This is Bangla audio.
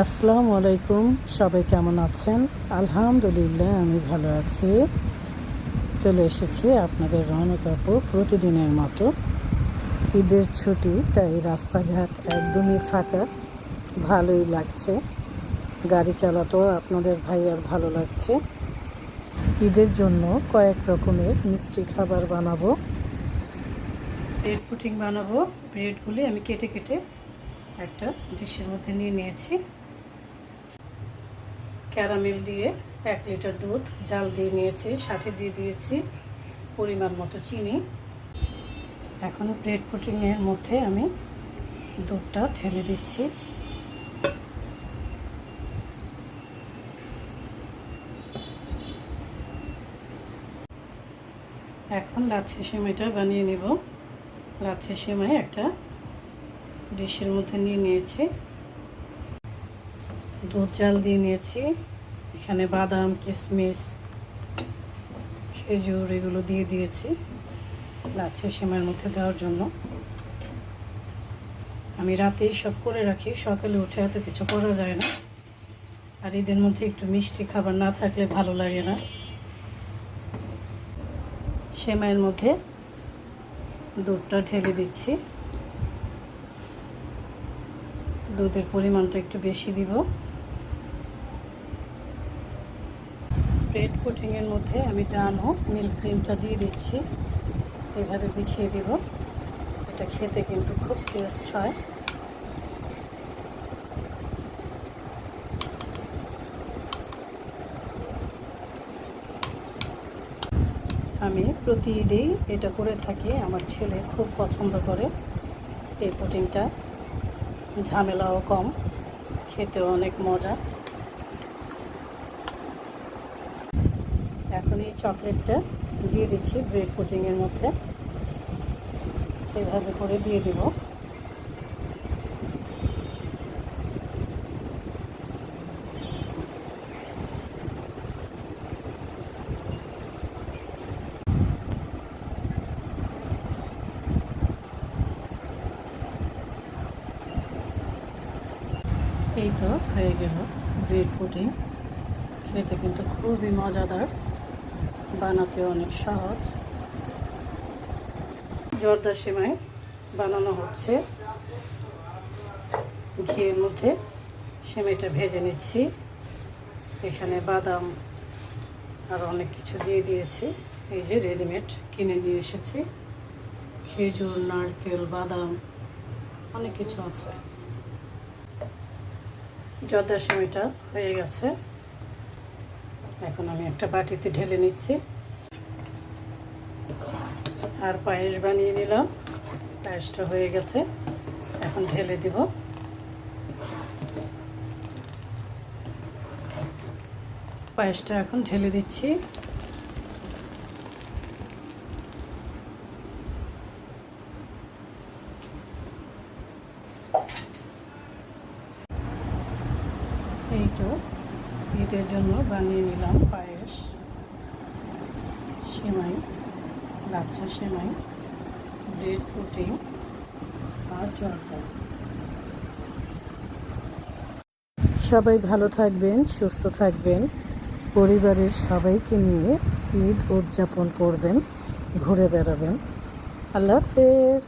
আসসালামু আলাইকুম। সবাই কেমন আছেন? আলহামদুলিল্লাহ আমি ভালো আছি। চলে এসেছি আপনাদের রৌনক আপু প্রতিদিনের মতো। ঈদের ছুটি, তাই রাস্তাঘাট একদমই ফাঁকা। ভালোই লাগছে, গাড়ি চালাতেও আপনাদের ভাইয়ার ভালো লাগছে। ঈদের জন্য কয়েক রকমের মিষ্টি খাবার বানাবো। ব্রেড পুডিং বানাবো। ব্রেডগুলি আমি কেটে কেটে একটা ডিশের মধ্যে নিয়ে নিয়েছি। ক্যারামেল দিয়ে 1 লিটার দুধ জাল দিয়ে নিয়েছি, সাথে দিয়ে দিয়েছি পরিমাণ মতো চিনি। এখন ব্রেড পুডিংয়ের মধ্যে আমি দুধটা ঢেলে দিচ্ছি। এখন লাচ্ছি সেমাইটা বানিয়ে নেব। লাচ্ছি সেমাই একটা ডিশের মধ্যে নিয়ে নিয়েছি। দুধ জাল দিয়ে নিয়েছি, এখানে বাদাম, কিশমিশ, খেজুর এগুলো দিয়ে দিয়েছি লাচ্ছি সেমাইয়ের মধ্যে দেওয়ার জন্য। আমি রাতেই সব করে রাখি, সকালে উঠে এত কিছু করা যায় না। আর ঈদের মধ্যে একটু মিষ্টি খাবার না থাকলে ভালো লাগে না। সেমাইয়ের মধ্যে দুধটা ঢেলে দিচ্ছি। দুধের পরিমাণটা একটু বেশি দিব। ব্রেড পুডিংয়ের মধ্যে আমি ডান ও মিল্ক ক্রিমটা দিয়ে দিচ্ছি। এভাবে বিছিয়ে দিব। এটা খেতে কিন্তু খুব টেস্ট হয়। আমি প্রতি ঈদেই এটা করে থাকি। আমার ছেলে খুব পছন্দ করে এই পুডিংটা। ঝামেলাও কম, খেতেও অনেক মজা। এখন এই চকলেটটা দিয়ে দিচ্ছি ব্রেড পুডিংয়ের মধ্যে। এইভাবে করে দিয়ে দিব। এই তো হয়ে গেল ব্রেড পুডিং। খেতে কিন্তু খুবই মজাদার, বানাতেও অনেক সহজ। জর্দা সেমাই বানানো হচ্ছে। ঘিয়ের মধ্যে সেমাইটা ভেজে নিচ্ছি। এখানে বাদাম আর অনেক কিছু দিয়ে দিয়েছি। এই যে রেডিমেড কিনে নিয়ে এসেছি। খেজুর, নারকেল, বাদাম অনেক কিছু আছে। জর্দা সেমাইটা হয়ে গেছে। এখন আমি একটা বাটিতে ঢেলে নিচ্ছি। আর পায়েস বানিয়ে নিলাম। পায়েসটা হয়ে গেছে, এখন ঢেলে দিব। পায়েসটা এখন ঢেলে দিচ্ছি। এই তো ঈদের জন্য বানিয়ে নিলাম পায়েস, সেমাই, লাচ্ছা সেমাই, ব্রেড পুডিং আর জর্দা। সবাই ভালো থাকবেন, সুস্থ থাকবেন, পরিবারের সবাইকে নিয়ে ঈদ উদযাপন করবেন, ঘুরে বেড়াবেন। আল্লাহ হাফেজ।